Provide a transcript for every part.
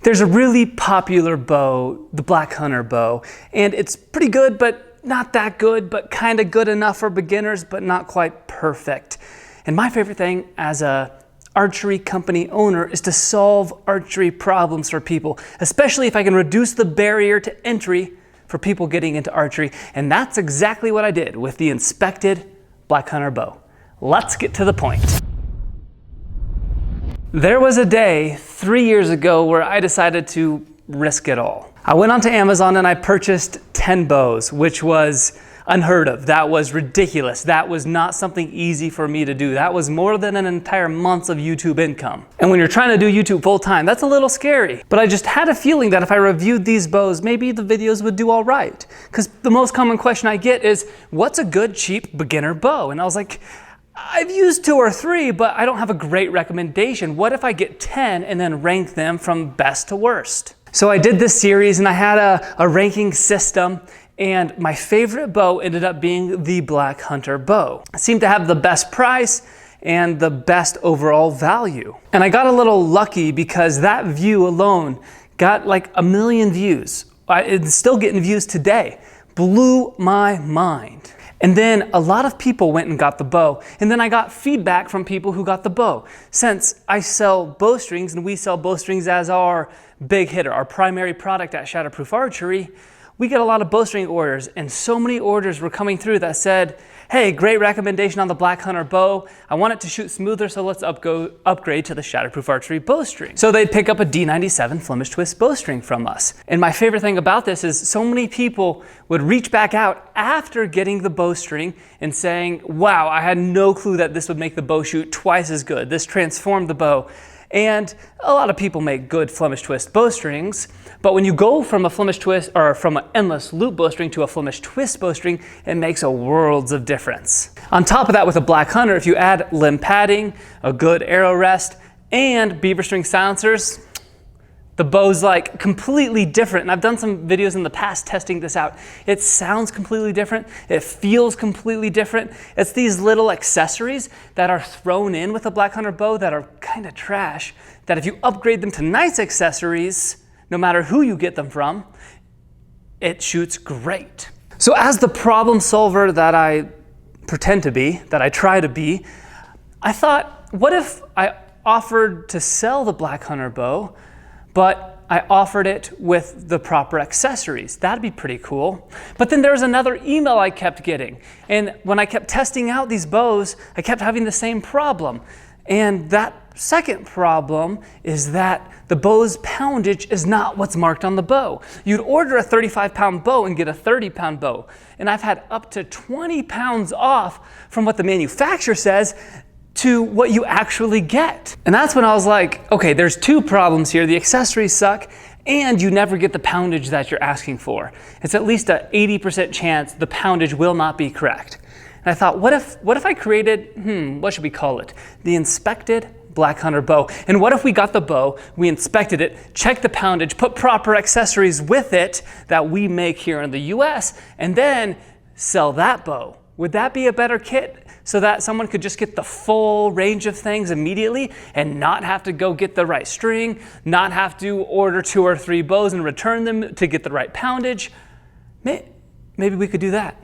There's a really popular bow, the Black Hunter bow, and it's pretty good, but not that good, but kind of good enough for beginners, but not quite perfect. And my favorite thing as a archery company owner is to solve archery problems for people, especially if I can reduce the barrier to entry for people getting into archery. And that's exactly what I did with the inspected Black Hunter bow. Let's get to the point. There was a day 3 years ago where I decided to risk it all. I went onto Amazon and I purchased 10 bows, which was unheard of. That was ridiculous. That was not something easy for me to do. That was more than an entire month's of YouTube income. And when you're trying to do YouTube full time, that's a little scary. But I just had a feeling that if I reviewed these bows, maybe the videos would do all right. Because the most common question I get is, what's a good, cheap beginner bow? And I was like, I've used 2 or 3, but I don't have a great recommendation. What if I get 10 and then rank them from best to worst? So I did this series and I had a ranking system, and my favorite bow ended up being the Black Hunter bow. It seemed to have the best price and the best overall value. And I got a little lucky because that view alone got like 1 million views. It's still getting views today. Blew my mind. And then a lot of people went and got the bow. And then I got feedback from people who got the bow. Since I sell bowstrings and we sell bowstrings as our big hitter, our primary product at Shatterproof Archery, we get a lot of bowstring orders, and so many orders were coming through that said, hey, great recommendation on the Black Hunter bow. I want it to shoot smoother, so let's upgrade to the Shatterproof Archery bowstring. So they'd pick up a D97 Flemish twist bowstring from us. And my favorite thing about this is so many people would reach back out after getting the bowstring and saying, wow, I had no clue that this would make the bow shoot twice as good. This transformed the bow. And a lot of people make good Flemish twist bowstrings, but when you go from a Flemish twist or from an endless loop bowstring to a Flemish twist bowstring, it makes a worlds of difference. On top of that, with a Black Hunter, if you add limb padding, a good arrow rest, and beaver string silencers, the bow's like completely different. And I've done some videos in the past testing this out. It sounds completely different. It feels completely different. It's these little accessories that are thrown in with a Black Hunter bow that are kind of trash, that if you upgrade them to nice accessories, no matter who you get them from, it shoots great. So as the problem solver that I pretend to be, that I try to be, I thought, what if I offered to sell the Black Hunter bow, but I offered it with the proper accessories? That'd be pretty cool. But then there was another email I kept getting. And when I kept testing out these bows, I kept having the same problem. And that second problem is that the bow's poundage is not what's marked on the bow. You'd order a 35-pound bow and get a 30-pound bow. And I've had up to 20 pounds off from what the manufacturer says to what you actually get. And that's when I was like, okay, there's 2 problems here. The accessories suck, and you never get the poundage that you're asking for. It's at least an 80% chance the poundage will not be correct. And I thought, what if I created, what should we call it? The inspected Black Hunter bow. And what if we got the bow, we inspected it, checked the poundage, put proper accessories with it that we make here in the US, and then sell that bow? Would that be a better kit so that someone could just get the full range of things immediately and not have to go get the right string, not have to order 2 or 3 bows and return them to get the right poundage? Maybe we could do that.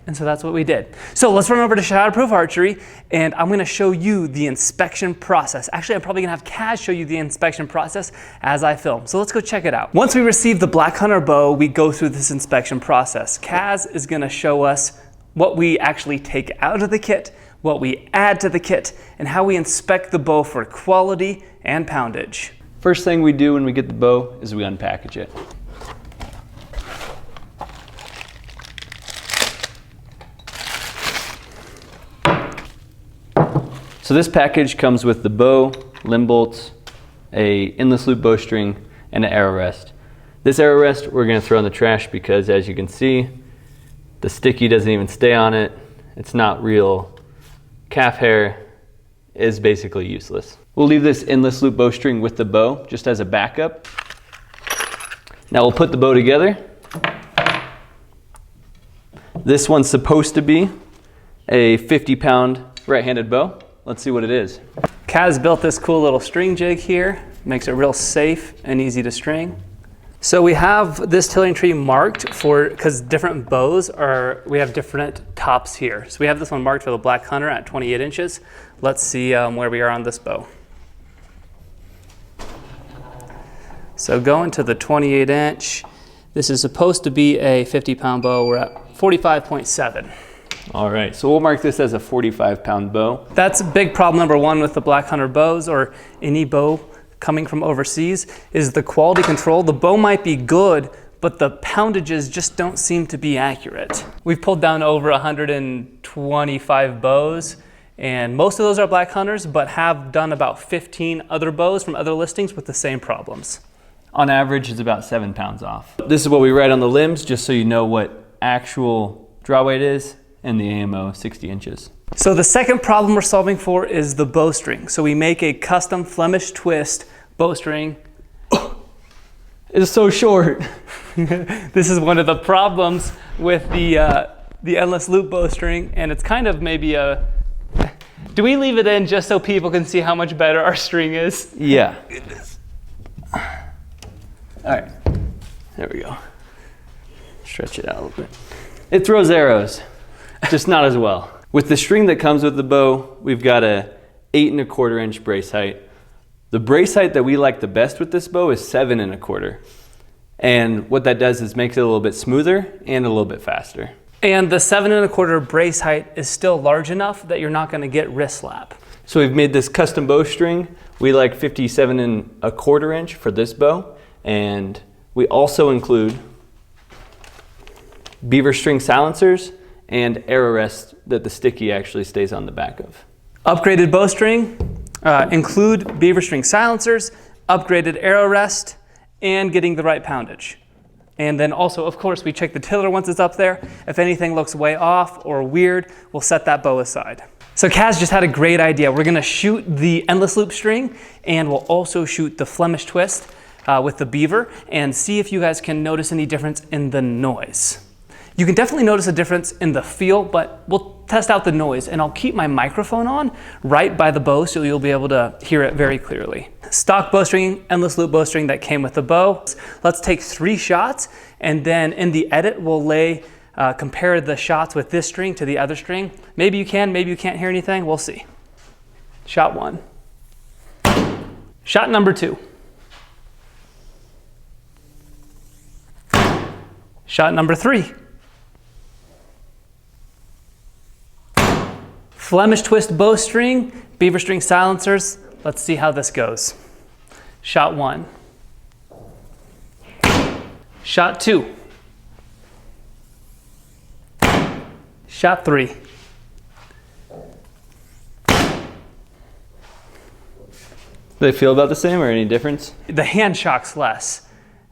And so that's what we did. So let's run over to Shatterproof Archery, and I'm gonna show you the inspection process. Actually, I'm probably gonna have Kaz show you the inspection process as I film. So let's go check it out. Once we receive the Black Hunter bow, we go through this inspection process. Kaz is gonna show us what we actually take out of the kit, what we add to the kit, and how we inspect the bow for quality and poundage. First thing we do when we get the bow is we unpackage it. So this package comes with the bow, limb bolts, a endless loop bowstring, and an arrow rest. This arrow rest we're going to throw in the trash because, as you can see, the sticky doesn't even stay on it. It's not real calf hair. It is basically useless. We'll leave this endless loop bowstring with the bow just as a backup. Now we'll put the bow together. This one's supposed to be a 50-pound right-handed bow. Let's see what it is. Kaz built this cool little string jig here. Makes it real safe and easy to string. So we have this tilling tree marked for, because different bows we have different tops here. So we have this one marked for the Black Hunter at 28 inches. Let's see where we are on this bow. So going to the 28 inch, this is supposed to be a 50-pound bow. We're at 45.7. All right, so we'll mark this as a 45-pound bow. That's a big problem number one with the Black Hunter bows, or any bow coming from overseas, is the quality control. The bow might be good, but the poundages just don't seem to be accurate. We've pulled down over 125 bows, and most of those are Black Hunters, but have done about 15 other bows from other listings with the same problems. On average, it's about 7 pounds off. This is what we write on the limbs, just so you know what actual draw weight is, and the AMO 60 inches. So the second problem we're solving for is the bowstring. So we make a custom Flemish twist bowstring. It's so short. This is one of the problems with the endless loop bowstring, and it's kind of maybe a... Do we leave it in just so people can see how much better our string is? Yeah. All right, there we go. Stretch it out a little bit. It throws arrows, just not as well. With the string that comes with the bow, we've got a 8 1/4 inch brace height. The brace height that we like the best with this bow is 7 1/4. And what that does is makes it a little bit smoother and a little bit faster. And the 7 1/4 brace height is still large enough that you're not gonna get wrist slap. So we've made this custom bowstring. We like 57 1/4 inch for this bow. And we also include beaver string silencers and arrow rest that the sticky actually stays on the back of. Upgraded bowstring include beaver string silencers, upgraded arrow rest, and getting the right poundage. And then also, of course, we check the tiller once it's up there. If anything looks way off or weird, we'll set that bow aside. So Kaz just had a great idea. We're gonna shoot the endless loop string, and we'll also shoot the Flemish twist with the beaver, and see if you guys can notice any difference in the noise. You can definitely notice a difference in the feel, but we'll test out the noise, and I'll keep my microphone on right by the bow so you'll be able to hear it very clearly. Stock bowstring, endless loop bowstring that came with the bow. Let's take 3 shots, and then in the edit we'll compare the shots with this string to the other string. Maybe you can, maybe you can't hear anything, we'll see. Shot 1. Shot number 2. Shot number 3. Flemish twist bowstring, beaver string silencers. Let's see how this goes. Shot 1. Shot 2. Shot 3. Do they feel about the same or any difference? The hand shocks less.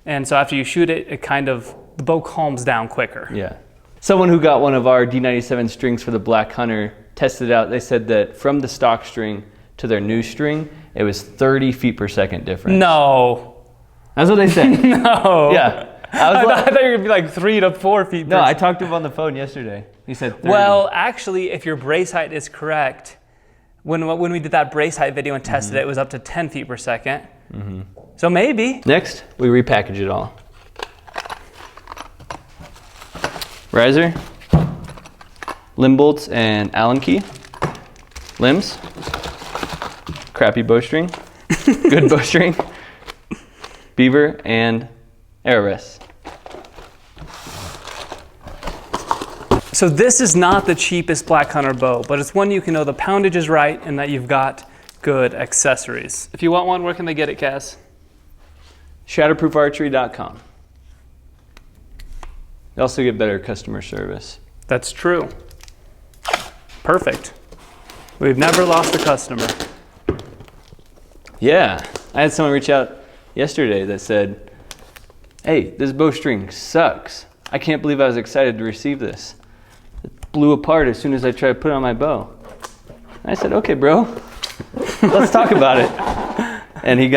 And so after you shoot it, the bow calms down quicker. Yeah. Someone who got one of our D97 strings for the Black Hunter tested it out. They said that from the stock string to their new string, it was 30 feet per second difference. No. That's what they said. No. Yeah. I thought you were gonna be like 3 to 4 feet. No, I talked to him on the phone yesterday. He said 30. Well, actually, if your brace height is correct, when we did that brace height video and tested it, it was up to 10 feet per second. So maybe. Next, we repackage it all. Riser, limb bolts and Allen key, limbs, crappy bowstring, good bowstring, beaver, and arrow rests. So this is not the cheapest Black Hunter bow, but it's one you can know the poundage is right and that you've got good accessories. If you want one, where can they get it, Cass? Shatterproofarchery.com. They also get better customer service. That's true. Perfect. We've never lost a customer. Yeah, I had someone reach out yesterday that said, hey, this bowstring sucks. I can't believe I was excited to receive this. It blew apart as soon as I tried to put it on my bow. And I said, okay, bro, let's talk about it. And he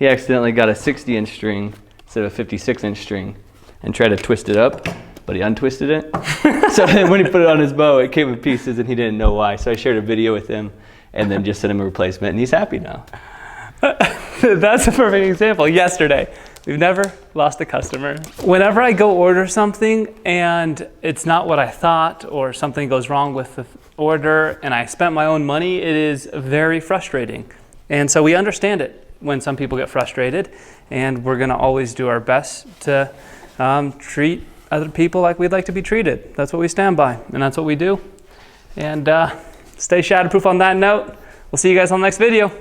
accidentally got a 60-inch string instead of a 56-inch string and tried to twist it up, but he untwisted it. So then when he put it on his bow, it came in pieces and he didn't know why. So I shared a video with him and then just sent him a replacement, and he's happy now. That's a perfect example. Yesterday, we've never lost a customer. Whenever I go order something and it's not what I thought, or something goes wrong with the order and I spent my own money, it is very frustrating. And so we understand it when some people get frustrated, and we're gonna always do our best to treat other people like we'd like to be treated. That's what we stand by, and that's what we do. And stay shatterproof on that note. We'll see you guys on the next video.